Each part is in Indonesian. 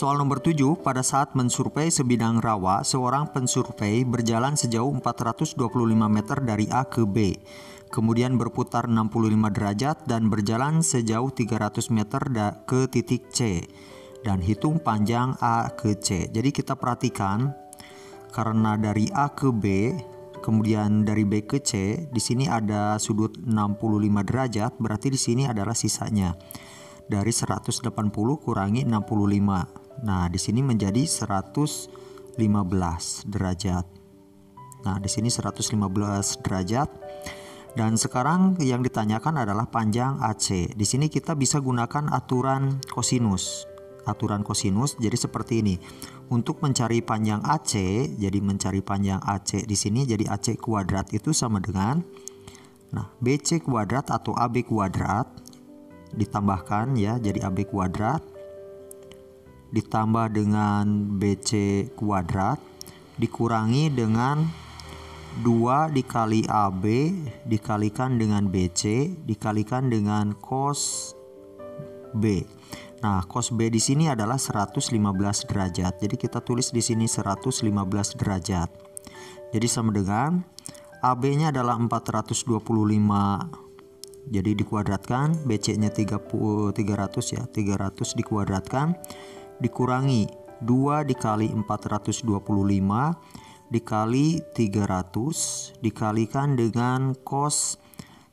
Soal nomor 7, pada saat mensurvei sebidang rawa, seorang pensurvei berjalan sejauh 425 meter dari A ke B, kemudian berputar 65 derajat dan berjalan sejauh 300 meter ke titik C, dan hitung panjang A ke C. Jadi kita perhatikan, karena dari A ke B, kemudian dari B ke C, di sini ada sudut 65 derajat, berarti di sini adalah sisanya. Dari 180 kurangi 65. Nah, di sini menjadi 115 derajat. Nah, di sini 115 derajat. Dan sekarang yang ditanyakan adalah panjang AC. Di sini kita bisa gunakan aturan kosinus. Aturan kosinus jadi seperti ini. Untuk mencari panjang AC, jadi mencari panjang AC di sini jadi AC kuadrat itu sama dengan BC kuadrat atau AB kuadrat ditambahkan ya, jadi AB kuadrat ditambah dengan BC kuadrat dikurangi dengan 2 dikali AB dikalikan dengan BC dikalikan dengan cos B. Nah, cos B di sini adalah 115 derajat. Jadi kita tulis di sini 115 derajat. Jadi sama dengan AB-nya adalah 425. Jadi dikuadratkan, BC-nya 300 ya, 300 dikuadratkan dikurangi 2 dikali 425 dikali 300 dikalikan dengan cos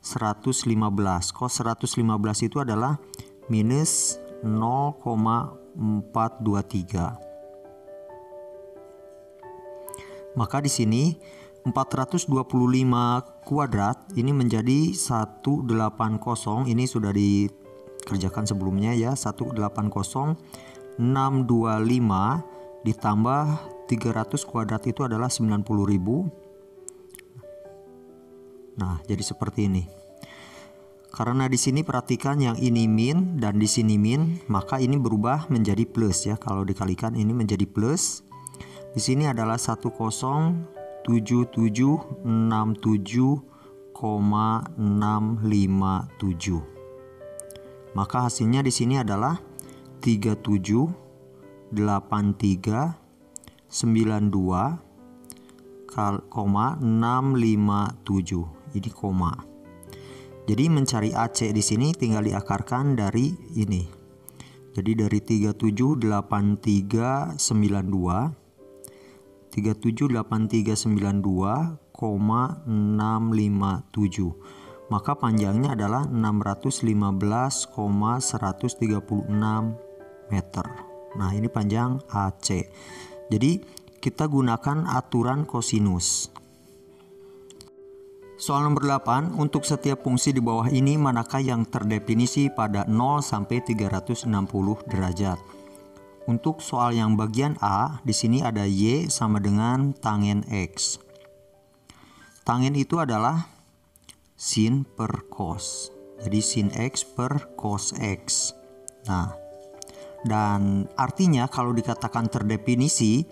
115. Cos 115 itu adalah minus 0,423. Maka di sini 425 kuadrat ini menjadi 180. Ini sudah dikerjakan sebelumnya ya. 180 625 ditambah 300 kuadrat itu adalah 90.000. Nah, jadi seperti ini. Karena di sini perhatikan yang ini min dan di sini min, maka ini berubah menjadi plus ya. Kalau dikalikan ini menjadi plus. Di sini adalah 107767,657. Maka hasilnya di sini adalah 378392,657. Ini koma. Jadi mencari AC di sini tinggal diakarkan dari ini. Jadi dari 378392,657. Maka panjangnya adalah 615,136 meter. Nah, ini panjang AC. Jadi kita gunakan aturan kosinus. Soal nomor 8, untuk setiap fungsi di bawah ini manakah yang terdefinisi pada 0 sampai 360 derajat? Untuk soal yang bagian A, di sini ada Y sama dengan tangen X. Tangen itu adalah sin per cos. Jadi sin X per cos X. Nah, dan artinya kalau dikatakan terdefinisi,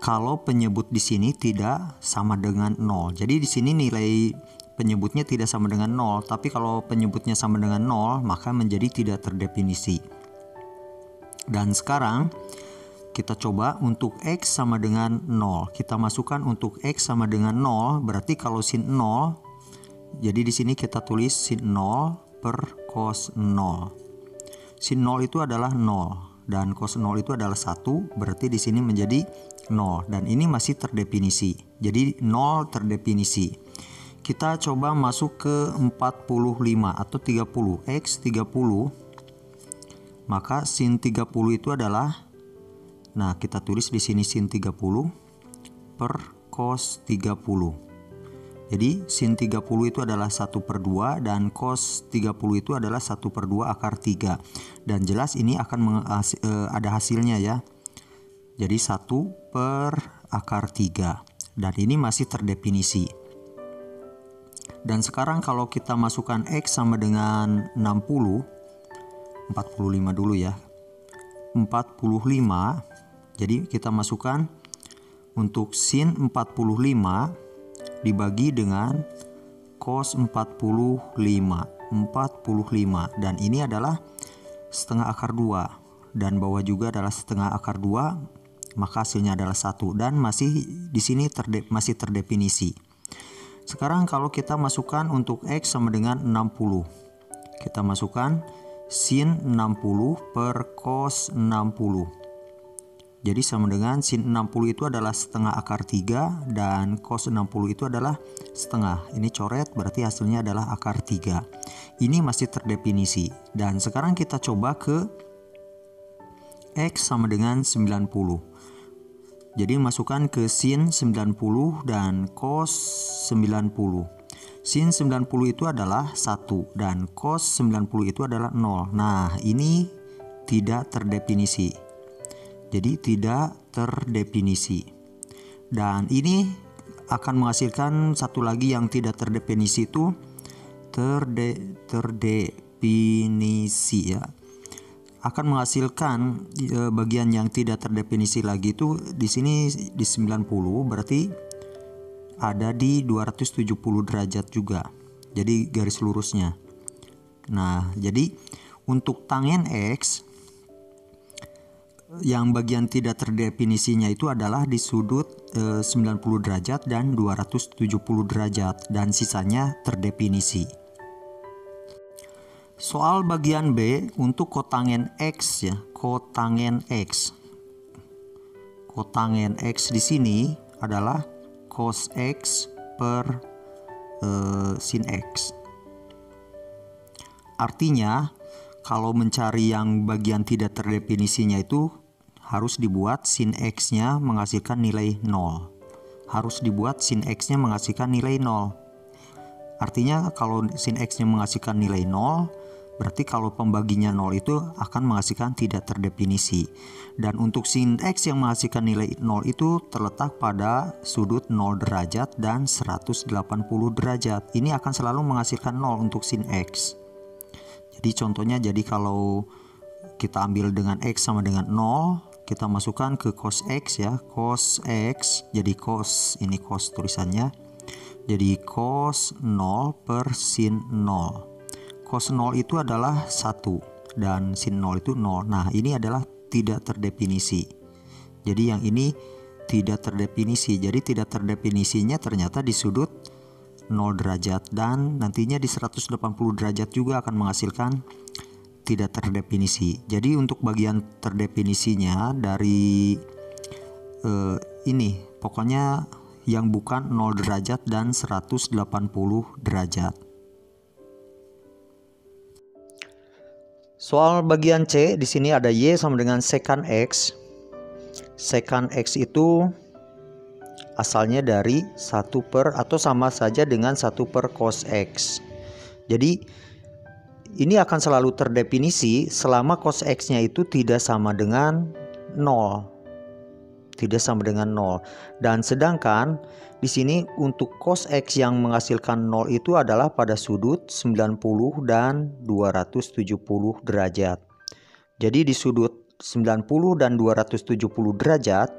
kalau penyebut di sini tidak sama dengan 0. Jadi di sini nilai penyebutnya tidak sama dengan 0, tapi kalau penyebutnya sama dengan 0, maka menjadi tidak terdefinisi. Dan sekarang kita coba untuk X sama dengan 0. Kita masukkan untuk X sama dengan 0, berarti kalau sin 0, jadi di sini kita tulis sin 0 per cos 0. Sin 0 itu adalah 0 dan cos 0 itu adalah 1, berarti di sini menjadi 0 dan ini masih terdefinisi. Jadi 0 terdefinisi. Kita coba masuk ke 45 atau 30. X 30. Maka sin 30 itu adalah, nah kita tulis di sini sin 30 per cos 30. Jadi sin 30 itu adalah 1/2 dan cos 30 itu adalah 1/2 akar 3. Dan jelas ini akan ada hasilnya ya. Jadi 1 per akar 3. Dan ini masih terdefinisi. Dan sekarang kalau kita masukkan X sama dengan 60, 45 dulu ya. 45. Jadi kita masukkan untuk sin 45 dibagi dengan cos 45 dan ini adalah setengah akar 2 dan bawah juga adalah setengah akar 2, maka hasilnya adalah 1 dan masih di sini masih terdefinisi. Sekarang kalau kita masukkan untuk X sama dengan 60. Kita masukkan sin 60 per cos 60. Jadi sama dengan sin 60 itu adalah setengah akar 3 dan cos 60 itu adalah setengah. Ini coret berarti hasilnya adalah akar 3. Ini masih terdefinisi. Dan sekarang kita coba ke X sama dengan 90. Jadi masukkan ke sin 90 dan cos 90. Sin 90 itu adalah 1 dan cos 90 itu adalah 0. Nah, ini tidak terdefinisi. Jadi tidak terdefinisi. Dan ini akan menghasilkan satu lagi yang tidak terdefinisi itu terdefinisi ya. Akan menghasilkan bagian yang tidak terdefinisi lagi itu di sini di 90 berarti ada di 270 derajat juga. Jadi garis lurusnya. Nah, jadi untuk tangen X yang bagian tidak terdefinisinya itu adalah di sudut 90 derajat dan 270 derajat dan sisanya terdefinisi. Soal bagian B untuk kotangen X ya, kotangen X. Kotangen X di sini adalah cos X per sin X. Artinya kalau mencari yang bagian tidak terdefinisinya itu harus dibuat sin X-nya menghasilkan nilai 0. Harus dibuat sin X-nya menghasilkan nilai 0. Artinya kalau sin X-nya menghasilkan nilai 0, berarti kalau pembaginya 0 itu akan menghasilkan tidak terdefinisi. Dan untuk sin X yang menghasilkan nilai 0 itu terletak pada sudut 0 derajat dan 180 derajat. Ini akan selalu menghasilkan 0 untuk sin X. Jadi contohnya, jadi kalau kita ambil dengan X sama dengan 0, kita masukkan ke cos X ya, cos X, jadi cos, ini cos tulisannya, jadi cos 0 per sin 0. Cos 0 itu adalah 1 dan sin 0 itu 0. Nah, ini adalah tidak terdefinisi. Jadi yang ini tidak terdefinisi. Jadi tidak terdefinisinya ternyata di sudut 0 derajat dan nantinya di 180 derajat juga akan menghasilkan tidak terdefinisi. Jadi untuk bagian terdefinisinya dari ini pokoknya yang bukan 0 derajat dan 180 derajat. Soal bagian C, di sini ada Y sama dengan secant X. Secant X itu asalnya dari 1 per atau sama saja dengan 1 per cos X. Jadi ini akan selalu terdefinisi selama cos X-nya itu tidak sama dengan 0. Tidak sama dengan 0. Dan sedangkan di sini untuk cos X yang menghasilkan 0 itu adalah pada sudut 90 dan 270 derajat. Jadi di sudut 90 dan 270 derajat,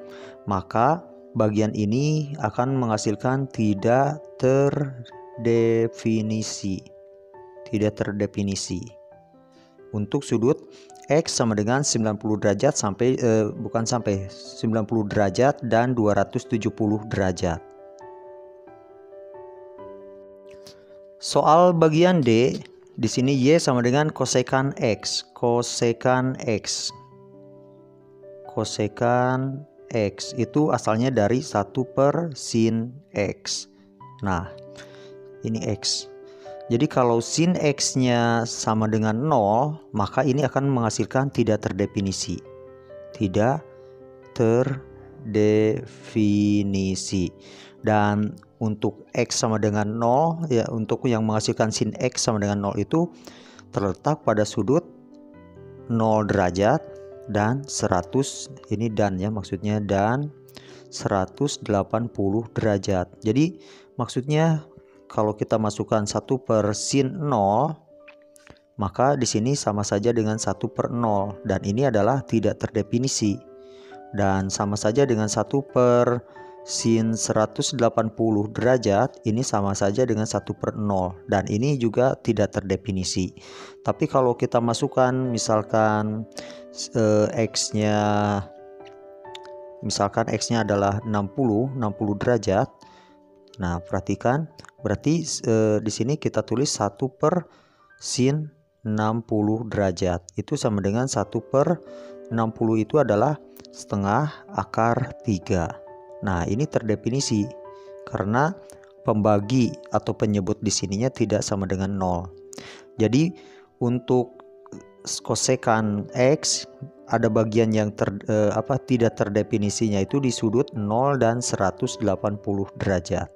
maka bagian ini akan menghasilkan tidak terdefinisi. Tidak terdefinisi. Untuk sudut X sama dengan 90 derajat sampai 90 derajat dan 270 derajat. Soal bagian D, di sini Y sama dengan kosekan X. Kosekan X. Kosekan X itu asalnya dari 1 per sin X. Nah, ini X. Jadi kalau sin X-nya sama dengan 0, maka ini akan menghasilkan tidak terdefinisi. Tidak terdefinisi. Dan untuk X sama dengan 0, ya untuk yang menghasilkan sin X sama dengan 0 itu terletak pada sudut 0 derajat dan 100, ini dan ya maksudnya, dan 180 derajat. Jadi maksudnya kalau kita masukkan 1 per sin 0, maka di sini sama saja dengan 1 per 0 dan ini adalah tidak terdefinisi. Dan sama saja dengan 1 per sin 180 derajat ini sama saja dengan 1/0 dan ini juga tidak terdefinisi. Tapi kalau kita masukkan misalkan X-nya adalah 60 derajat. Nah, perhatikan berarti di sini kita tulis 1/sin 60 derajat. Itu sama dengan 1/60 itu adalah setengah akar 3. Nah, ini terdefinisi karena pembagi atau penyebut di sininya tidak sama dengan 0. Jadi untuk kosekan X ada bagian yang tidak terdefinisinya itu di sudut 0 dan 180 derajat.